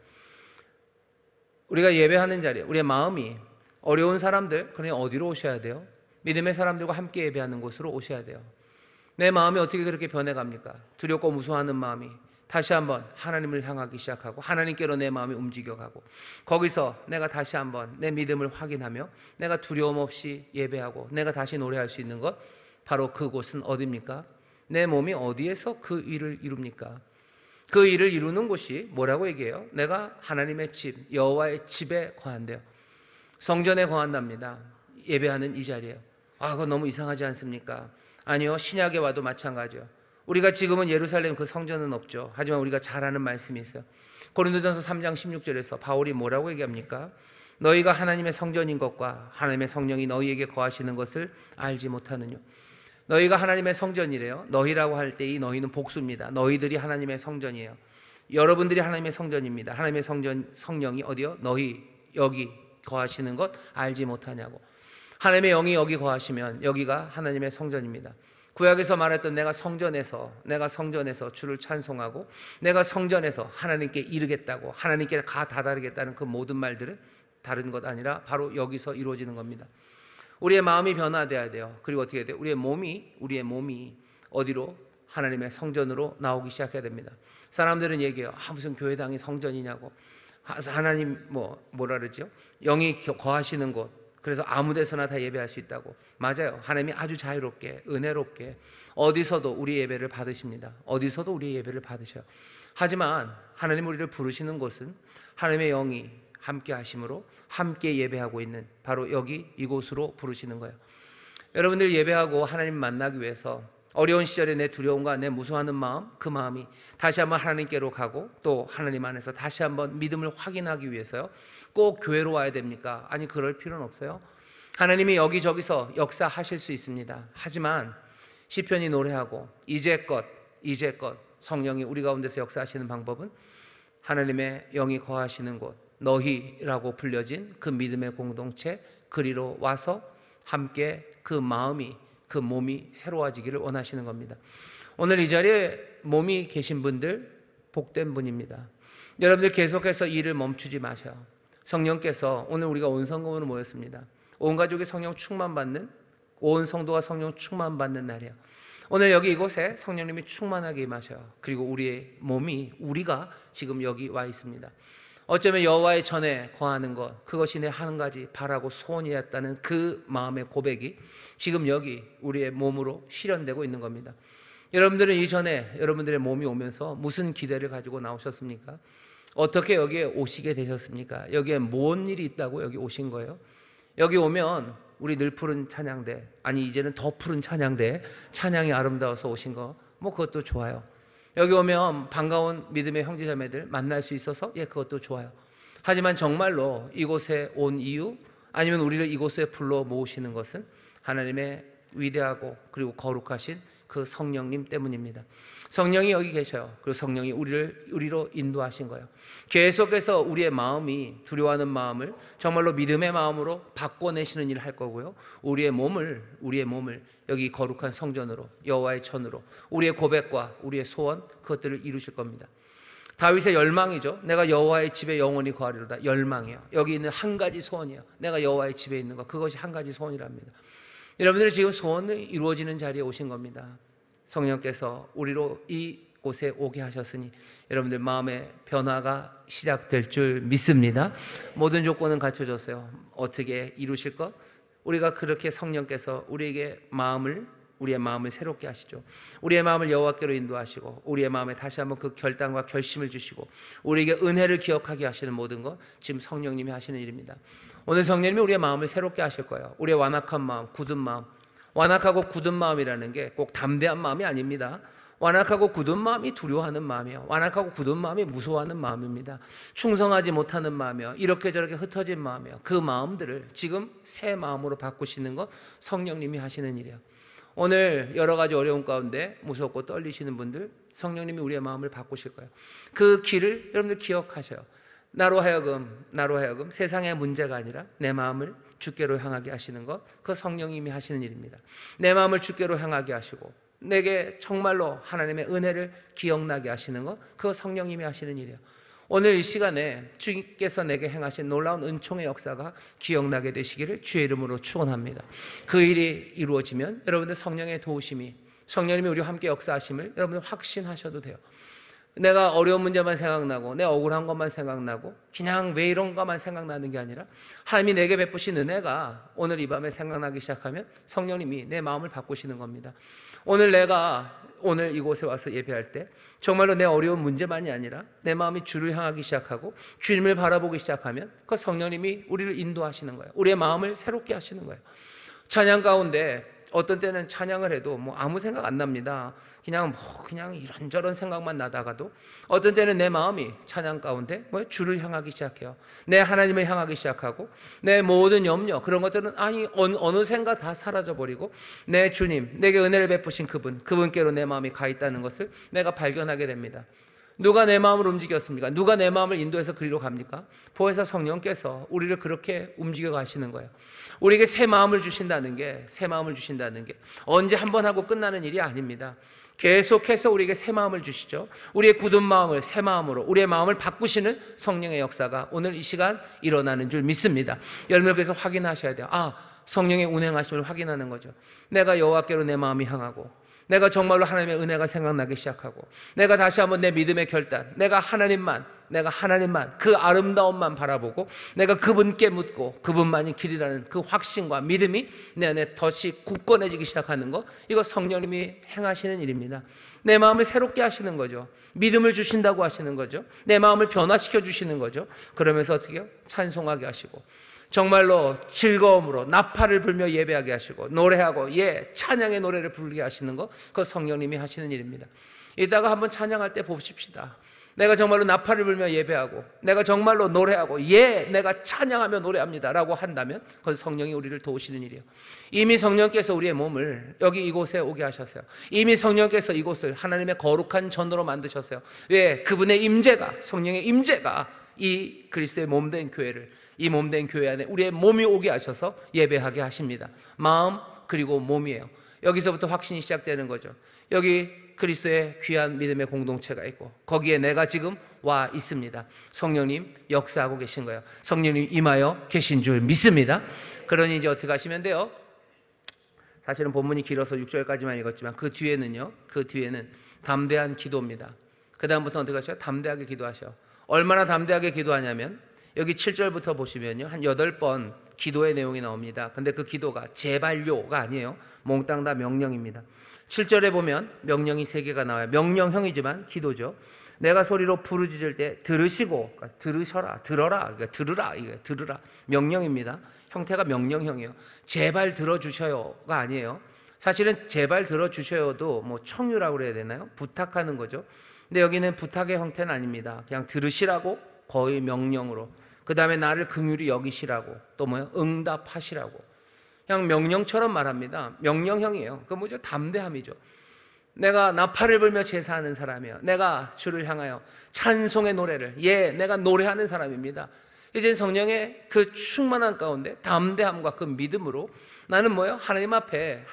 우리가 예배하는 자리에 우리의 마음이 어려운 사람들, 그러니 어디로 오셔야 돼요? 믿음의 사람들과 함께 예배하는 곳으로 오셔야 돼요. 내 마음이 어떻게 그렇게 변해갑니까? 두렵고 무서워하는 마음이 다시 한번 하나님을 향하기 시작하고 하나님께로 내 마음이 움직여가고, 거기서 내가 다시 한번 내 믿음을 확인하며 내가 두려움 없이 예배하고 내가 다시 노래할 수 있는 것, 바로 그곳은 어디입니까? 내 몸이 어디에서 그 일을 이룹니까? 그 일을 이루는 곳이 뭐라고 얘기해요? 내가 하나님의 집, 여호와의 집에 거한대요. 성전에 거한답니다. 예배하는 이 자리에요. 그거 너무 이상하지 않습니까? 아니요, 신약에 와도 마찬가지요. 우리가 지금은 예루살렘 그 성전은 없죠. 하지만 우리가 잘 아는 말씀이 있어요. 고린도전서 3장 16절에서 바울이 뭐라고 얘기합니까? 너희가 하나님의 성전인 것과 하나님의 성령이 너희에게 거하시는 것을 알지 못하느뇨. 너희가 하나님의 성전이래요. 너희라고 할 때 이 너희는 복수입니다. 너희들이 하나님의 성전이에요. 여러분들이 하나님의 성전입니다. 하나님의 성령이 어디요? 너희 여기 거하시는 것 알지 못하냐고. 하나님의 영이 여기 거하시면 여기가 하나님의 성전입니다. 구약에서 말했던 내가 성전에서 주를 찬송하고 내가 성전에서 하나님께 이르겠다고, 하나님께 다다르겠다는 그 모든 말들은 다른 것 아니라 바로 여기서 이루어지는 겁니다. 우리의 마음이 변화돼야 돼요. 그리고 어떻게 해야 돼요? 우리의 몸이 어디로? 하나님의 성전으로 나오기 시작해야 됩니다. 사람들은 얘기해요. 무슨 교회당이 성전이냐고. 하나님 뭐라 그러죠? 영이 거하시는 곳, 그래서 아무 데서나 다 예배할 수 있다고. 맞아요. 하나님이 아주 자유롭게 은혜롭게 어디서도 우리 예배를 받으십니다. 어디서도 우리 예배를 받으셔요. 하지만 하나님 우리를 부르시는 곳은 하나님의 영이 함께 하심으로 함께 예배하고 있는 바로 여기 이곳으로 부르시는 거예요. 여러분들 예배하고 하나님 만나기 위해서 어려운 시절에 내 두려움과 내 무서워하는 마음, 그 마음이 다시 한번 하나님께로 가고 또 하나님 안에서 다시 한번 믿음을 확인하기 위해서요, 꼭 교회로 와야 됩니까? 아니, 그럴 필요는 없어요. 하나님이 여기저기서 역사하실 수 있습니다. 하지만 시편이 노래하고 이제껏 성령이 우리 가운데서 역사하시는 방법은 하나님의 영이 거하시는 곳, 너희라고 불려진 그 믿음의 공동체, 그리로 와서 함께 그 마음이, 그 몸이 새로워지기를 원하시는 겁니다. 오늘 이 자리에 몸이 계신 분들 복된 분입니다. 여러분들 계속해서 일을 멈추지 마셔요. 성령께서, 오늘 우리가 온 성금으로 모였습니다. 온 가족이 성령 충만 받는, 온 성도가 성령 충만 받는 날이에요. 오늘 여기 이곳에 성령님이 충만하게 임하셔요. 그리고 우리의 몸이, 우리가 지금 여기 와 있습니다. 어쩌면 여호와의 전에 거하는 것, 그것이 내 한 가지 바라고 소원이었다는 그 마음의 고백이 지금 여기 우리의 몸으로 실현되고 있는 겁니다. 여러분들은 이전에 여러분들의 몸이 오면서 무슨 기대를 가지고 나오셨습니까? 어떻게 여기에 오시게 되셨습니까? 여기에 뭔 일이 있다고 여기 오신 거예요? 여기 오면 우리 늘 푸른 찬양대, 아니 이제는 더 푸른 찬양대, 찬양이 아름다워서 오신 거, 뭐 그것도 좋아요. 여기 오면 반가운 믿음의 형제자매들 만날 수 있어서, 예, 그것도 좋아요. 하지만 정말로 이곳에 온 이유, 아니면 우리를 이곳에 불러 모으시는 것은 하나님의 위대하고 그리고 거룩하신 그 성령님 때문입니다. 성령이 여기 계셔요. 그리고 성령이 우리로 인도하신 거예요. 계속해서 우리의 마음이, 두려워하는 마음을 정말로 믿음의 마음으로 바꿔내시는 일을 할 거고요, 우리의 몸을 여기 거룩한 성전으로, 여호와의 전으로 우리의 고백과 우리의 소원, 그것들을 이루실 겁니다. 다윗의 열망이죠. 내가 여호와의 집에 영원히 거하리로다. 열망이에요. 여기 있는 한 가지 소원이에요. 내가 여호와의 집에 있는 것, 그것이 한 가지 소원이랍니다. 여러분들이 지금 소원이 이루어지는 자리에 오신 겁니다. 성령께서 우리로 이곳에 오게 하셨으니 여러분들 마음의 변화가 시작될 줄 믿습니다. 모든 조건은 갖춰졌어요. 어떻게 이루실 것? 우리가 그렇게 성령께서 우리의 마음을 새롭게 하시죠. 우리의 마음을 여호와께로 인도하시고 우리의 마음에 다시 한번 그 결단과 결심을 주시고 우리에게 은혜를 기억하게 하시는 모든 것, 지금 성령님이 하시는 일입니다. 오늘 성령님이 우리의 마음을 새롭게 하실 거예요. 우리의 완악한 마음, 굳은 마음, 완악하고 굳은 마음이라는 게 꼭 담대한 마음이 아닙니다. 완악하고 굳은 마음이 두려워하는 마음이에요. 완악하고 굳은 마음이 무서워하는 마음입니다. 충성하지 못하는 마음이요, 이렇게 저렇게 흩어진 마음이요, 그 마음들을 지금 새 마음으로 바꾸시는 것, 성령님이 하시는 일이에요. 오늘 여러 가지 어려움 가운데 무섭고 떨리시는 분들, 성령님이 우리의 마음을 바꾸실 거예요. 그 길을 여러분들 기억하셔요. 나로 하여금 세상의 문제가 아니라 내 마음을 주께로 향하게 하시는 것, 그 성령님이 하시는 일입니다. 내 마음을 주께로 향하게 하시고 내게 정말로 하나님의 은혜를 기억나게 하시는 것, 그 성령님이 하시는 일이에요. 오늘 이 시간에 주께서 내게 행하신 놀라운 은총의 역사가 기억나게 되시기를 주의 이름으로 축원합니다. 그 일이 이루어지면 여러분들 성령의 도우심이, 성령님이 우리와 함께 역사하심을 여러분들 확신하셔도 돼요. 내가 어려운 문제만 생각나고 내 억울한 것만 생각나고 그냥 왜 이런가만 생각나는 게 아니라 하나님이 내게 베푸신 은혜가 오늘 이 밤에 생각나기 시작하면 성령님이 내 마음을 바꾸시는 겁니다. 오늘 이곳에 와서 예배할 때 정말로 내 어려운 문제만이 아니라 내 마음이 주를 향하기 시작하고 주님을 바라보기 시작하면 그 성령님이 우리를 인도하시는 거예요. 우리의 마음을 새롭게 하시는 거예요. 찬양 가운데 어떤 때는 찬양을 해도 아무 생각 안 납니다. 그냥 이런저런 생각만 나다가도 어떤 때는 내 마음이 찬양 가운데 주를 향하기 시작해요. 내 하나님을 향하기 시작하고 내 모든 염려, 그런 것들은 어느샌가 다 사라져버리고 내 주님, 내게 은혜를 베푸신 그분께로 내 마음이 가 있다는 것을 내가 발견하게 됩니다. 누가 내 마음을 움직였습니까? 누가 내 마음을 인도해서 그리로 갑니까? 보혜사 성령께서 우리를 그렇게 움직여 가시는 거예요. 우리에게 새 마음을 주신다는 게 언제 한 번 하고 끝나는 일이 아닙니다. 계속해서 우리에게 새 마음을 주시죠. 우리의 굳은 마음을 새 마음으로, 우리의 마음을 바꾸시는 성령의 역사가 오늘 이 시간 일어나는 줄 믿습니다. 여러분들 그래서 확인하셔야 돼요. 성령의 운행하심을 확인하는 거죠. 내가 여호와께로 내 마음이 향하고 내가 정말로 하나님의 은혜가 생각나기 시작하고 내가 다시 한번 내 믿음의 결단, 내가 하나님만 내가 하나님만, 그 아름다움만 바라보고 내가 그분께 묻고 그분만이 길이라는 그 확신과 믿음이 내 안에 덫이 굳건해지기 시작하는 것, 이거 성령님이 행하시는 일입니다. 내 마음을 새롭게 하시는 거죠. 믿음을 주신다고 하시는 거죠. 내 마음을 변화시켜 주시는 거죠. 그러면서 어떻게 해요? 찬송하게 하시고 정말로 즐거움으로 나팔을 불며 예배하게 하시고 노래하고 찬양의 노래를 부르게 하시는 것, 그거 성령님이 하시는 일입니다. 이따가 한번 찬양할 때 보십시다. 내가 정말로 나팔을 불며 예배하고 내가 정말로 노래하고 내가 찬양하며 노래합니다 라고 한다면 그건 성령이 우리를 도우시는 일이에요. 이미 성령께서 우리의 몸을 여기 이곳에 오게 하셨어요. 이미 성령께서 이곳을 하나님의 거룩한 전도로 만드셨어요. 왜? 그분의 임재가, 성령의 임재가 이 그리스도의 몸된 교회를, 이 몸된 교회 안에 우리의 몸이 오게 하셔서 예배하게 하십니다. 마음 그리고 몸이에요. 여기서부터 확신이 시작되는 거죠. 여기 그리스도의 귀한 믿음의 공동체가 있고 거기에 내가 지금 와 있습니다. 성령님 역사하고 계신 거예요. 성령님 임하여 계신 줄 믿습니다. 그러니 이제 어떻게 하시면 돼요? 사실은 본문이 길어서 6절까지만 읽었지만 그 뒤에는 담대한 기도입니다. 그 다음부터 어떻게 하셔요? 담대하게 기도하셔요. 얼마나 담대하게 기도하냐면 여기 7절부터 보시면요, 한 8번 기도의 내용이 나옵니다. 근데 그 기도가 제발요가 아니에요. 몽땅 다 명령입니다. 7절에 보면 명령이 3개가 나와요. 명령형이지만 기도죠. 내가 소리로 부르짖을 때 들으시고, 그러니까 들으셔라, 들어라, 그러니까 들으라. 명령입니다. 형태가 명령형이에요. 제발 들어주셔요가 아니에요. 사실은 제발 들어주셔요도 뭐 청유라고 그래야 되나요? 부탁하는 거죠. 근데 여기는 부탁의 형태는 아닙니다. 그냥 들으시라고, 거의 명령으로. 그 다음에 나를 긍휼히 여기시라고, 또 뭐요? 응답하시라고. 그냥 명령처럼 말합니다. 명령형이에요. 그 뭐죠? 담대함이죠. 내가 나팔을 불며 제사하는 사람이에요. 내가 주를 향하여 찬송의 노래를, 내가 노래하는 사람입니다. 이제 성령의 그 충만한 가운데 담대함과 그 믿음으로 나는 뭐예요? 하나님 앞에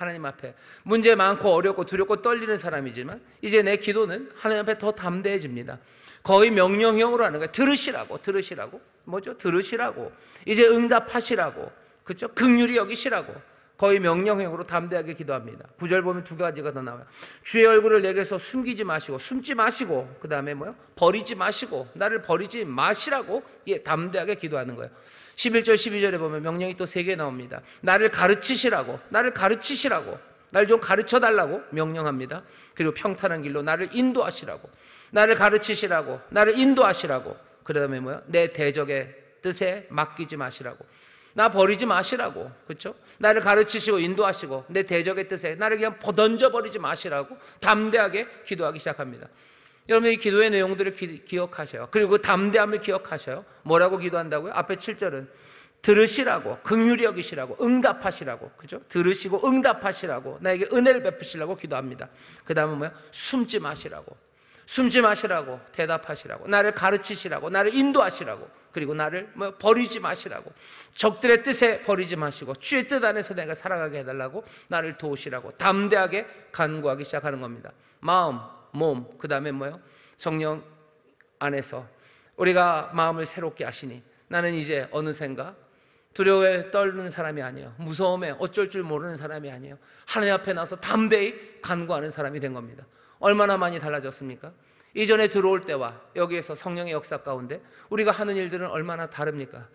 문제 많고 어렵고 두렵고 떨리는 사람이지만 이제 내 기도는 하나님 앞에 더 담대해집니다. 거의 명령형으로 하는 거예요. 들으시라고. 뭐죠? 들으시라고. 이제 응답하시라고. 그렇죠? 긍휼히 여기시라고. 거의 명령형으로 담대하게 기도합니다. 9절 보면 2가지가 더 나와요. 주의 얼굴을 내게서 숨지 마시고 그 다음에 뭐요? 버리지 마시고, 나를 버리지 마시라고 담대하게 기도하는 거예요. 11절 12절에 보면 명령이 또 3개 나옵니다. 나를 가르치시라고, 날 좀 가르쳐달라고 명령합니다. 그리고 평탄한 길로 나를 인도하시라고, 나를 가르치시라고, 나를 인도하시라고. 그 다음에 뭐야? 내 대적의 뜻에 맡기지 마시라고, 나 버리지 마시라고. 그렇죠? 나를 가르치시고 인도하시고 내 대적의 뜻에 나를 그냥 던져버리지 마시라고 담대하게 기도하기 시작합니다. 여러분 이 기도의 내용들을 기억하셔요. 그리고 그 담대함을 기억하셔요. 뭐라고 기도한다고요? 앞에 7절은 들으시라고, 긍휼히 여기시라고, 응답하시라고. 그죠? 들으시고 응답하시라고, 나에게 은혜를 베푸시라고 기도합니다. 그 다음은 뭐야? 숨지 마시라고, 대답하시라고, 나를 가르치시라고, 나를 인도하시라고, 그리고 나를 버리지 마시라고, 적들의 뜻에 버리지 마시고 주의 뜻 안에서 내가 살아가게 해달라고, 나를 도우시라고 담대하게 간구하기 시작하는 겁니다. 마음, 몸, 그 다음에 뭐예요? 성령 안에서 우리가 마음을 새롭게 하시니 나는 이제 어느샌가 두려워에 떨는 사람이 아니에요. 무서움에 어쩔 줄 모르는 사람이 아니에요. 하나님 앞에 나서 담대히 간구하는 사람이 된 겁니다. 얼마나 많이 달라졌습니까? 이전에 들어올 때와 여기에서 성령의 역사 가운데 우리가 하는 일들은 얼마나 다릅니까?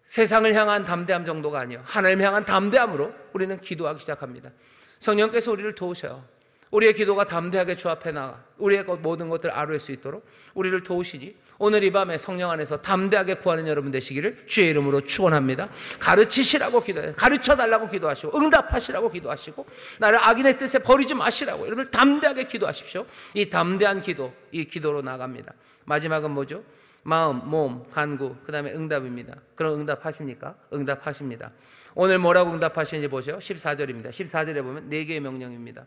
세상을 향한 담대함 정도가 아니에요. 하나님을 향한 담대함으로 우리는 기도하기 시작합니다. 성령께서 우리를 도우셔요. 우리의 기도가 담대하게 주 앞에 나가 우리의 모든 것들을 아뢰을 수 있도록 우리를 도우시니 오늘 이 밤에 성령 안에서 담대하게 구하는 여러분 되시기를 주의 이름으로 축원합니다. 가르치시라고 기도해요. 가르쳐달라고 기도하시고 응답하시라고 기도하시고 나를 악인의 뜻에 버리지 마시라고, 여러분 담대하게 기도하십시오. 이 담대한 기도, 이 기도로 나갑니다. 마지막은 뭐죠? 마음, 몸, 간구, 그 다음에 응답입니다. 그럼 응답하십니까? 응답하십니다. 오늘 뭐라고 응답하시는지 보세요. 14절입니다. 14절에 보면 4개의 명령입니다.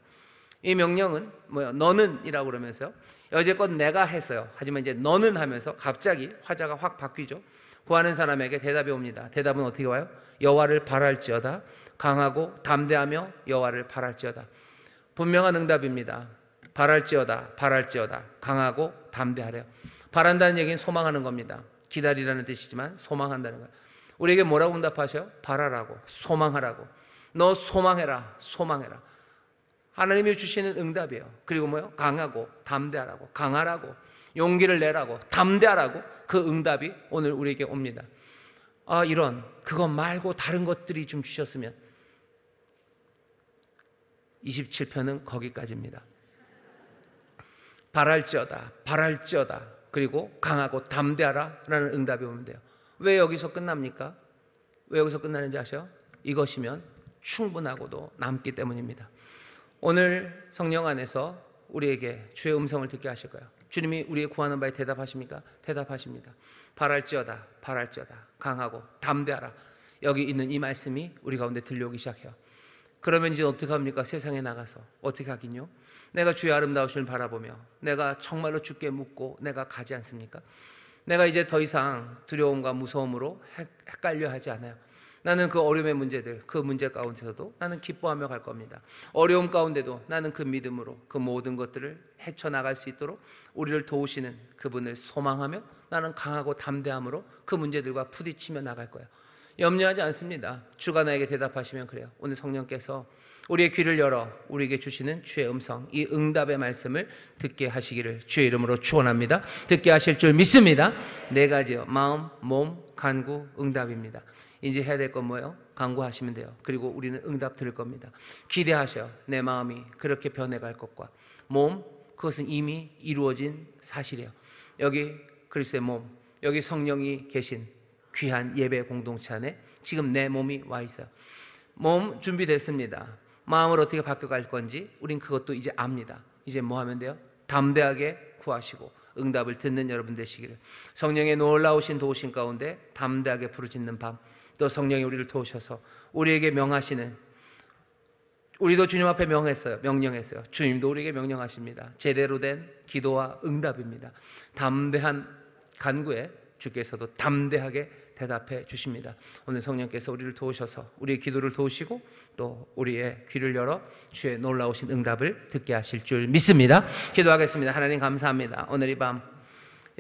이 명령은 뭐예요? 너는 이라고 그러면서요, 여태껏 내가 했어요. 하지만 이제 너는 하면서 갑자기 화자가 확 바뀌죠. 구하는 사람에게 대답이 옵니다. 대답은 어떻게 와요? 여호와를 바랄지어다. 강하고 담대하며 여호와를 바랄지어다. 분명한 응답입니다. 바랄지어다. 강하고 담대하래요. 바란다는 얘기는 소망하는 겁니다. 기다리라는 뜻이지만 소망한다는 거예요. 우리에게 뭐라고 응답하셔요? 바라라고, 소망하라고. 너 소망해라. 하나님이 주시는 응답이에요. 그리고 뭐요? 강하고 담대하라고, 강하라고. 용기를 내라고, 담대하라고 그 응답이 오늘 우리에게 옵니다. 이런 그것 말고 다른 것들이 좀 주셨으면. 27편은 거기까지입니다. 바랄지어다, 바랄지어다, 그리고 강하고 담대하라 라는 응답이 오면 돼요. 왜 여기서 끝납니까? 왜 여기서 끝나는지 아셔? 이것이면 충분하고도 남기 때문입니다. 오늘 성령 안에서 우리에게 주의 음성을 듣게 하실 거예요. 주님이 우리의 구하는 바에 대답하십니까? 대답하십니다. 바랄지어다, 바랄지어다, 강하고 담대하라. 여기 있는 이 말씀이 우리 가운데 들려오기 시작해요. 그러면 이제 어떻게 합니까? 세상에 나가서 어떻게 하긴요? 내가 주의 아름다우심을 바라보며 내가 정말로 주께 묻고 내가 가지 않습니까? 내가 이제 더 이상 두려움과 무서움으로 헷갈려 하지 않아요. 나는 그 어려움의 문제들, 그 문제 가운데서도 나는 기뻐하며 갈 겁니다. 어려움 가운데도 나는 그 믿음으로 그 모든 것들을 헤쳐나갈 수 있도록 우리를 도우시는 그분을 소망하며 나는 강하고 담대함으로 그 문제들과 부딪히며 나갈 거예요. 염려하지 않습니다. 주가 나에게 대답하시면 그래요. 오늘 성령께서 우리의 귀를 열어 우리에게 주시는 주의 음성, 이 응답의 말씀을 듣게 하시기를 주의 이름으로 축원합니다. 듣게 하실 줄 믿습니다. 네 가지요. 마음, 몸, 간구, 응답입니다. 이제 해야 될 건 뭐예요? 간구하시면 돼요. 그리고 우리는 응답 들을 겁니다. 기대하셔. 내 마음이 그렇게 변해갈 것과 몸, 그것은 이미 이루어진 사실이에요. 여기 그리스도의 몸, 여기 성령이 계신 귀한 예배 공동체 안에 지금 내 몸이 와 있어요. 몸 준비됐습니다. 마음을 어떻게 바꿔갈 건지 우린 그것도 이제 압니다. 이제 뭐 하면 돼요? 담대하게 구하시고 응답을 듣는 여러분 되시기를. 성령의 놀라우신 도우심 가운데 담대하게 부르짖는 밤, 또 성령이 우리를 도우셔서 우리에게 명하시는, 우리도 주님 앞에 명령했어요. 주님도 우리에게 명령하십니다. 제대로 된 기도와 응답입니다. 담대한 간구에 주께서도 담대하게 대답해 주십니다. 오늘 성령께서 우리를 도우셔서 우리의 기도를 도우시고 또 우리의 귀를 열어 주의 놀라우신 응답을 듣게 하실 줄 믿습니다. 기도하겠습니다. 하나님 감사합니다. 오늘 이 밤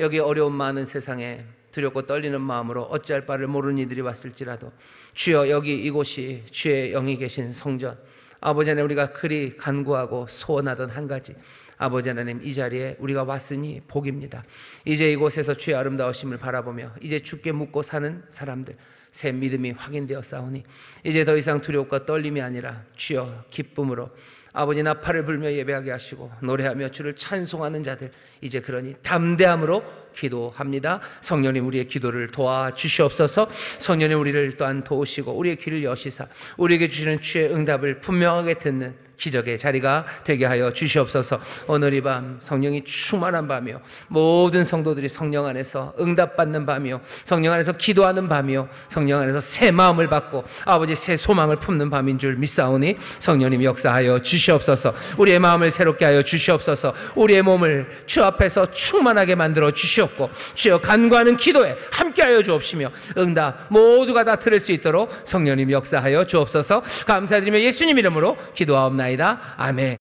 여기 어려움 많은 세상에 두렵고 떨리는 마음으로 어찌할 바를 모르는 이들이 왔을지라도 주여, 여기 이곳이 주의 영이 계신 성전, 아버지 하나님, 우리가 그리 간구하고 소원하던 한 가지, 아버지 하나님, 이 자리에 우리가 왔으니 복입니다. 이제 이곳에서 주의 아름다우심을 바라보며 이제 주께 묻고 사는 사람들, 새 믿음이 확인되었사오니 이제 더 이상 두려움과 떨림이 아니라 주여 기쁨으로 아버지 나팔을 불며 예배하게 하시고 노래하며 주를 찬송하는 자들, 이제 그러니 담대함으로 기도합니다. 성령님, 우리의 기도를 도와주시옵소서. 성령님, 우리를 또한 도우시고 우리의 귀를 여시사 우리에게 주시는 주의 응답을 분명하게 듣는 기적의 자리가 되게 하여 주시옵소서. 오늘 이 밤 성령이 충만한 밤이요, 모든 성도들이 성령 안에서 응답받는 밤이요, 성령 안에서 기도하는 밤이요, 성령 안에서 새 마음을 받고 아버지 새 소망을 품는 밤인 줄 믿사오니 성령님 역사하여 주시옵소서. 우리의 마음을 새롭게 하여 주시옵소서. 우리의 몸을 주 앞에서 충만하게 만들어 주시옵고 주여 간구하는 기도에 함께하여 주옵시며 응답 모두가 다 들을 수 있도록 성령님 역사하여 주옵소서. 감사드리며 예수님 이름으로 기도하옵나이다. 아멘.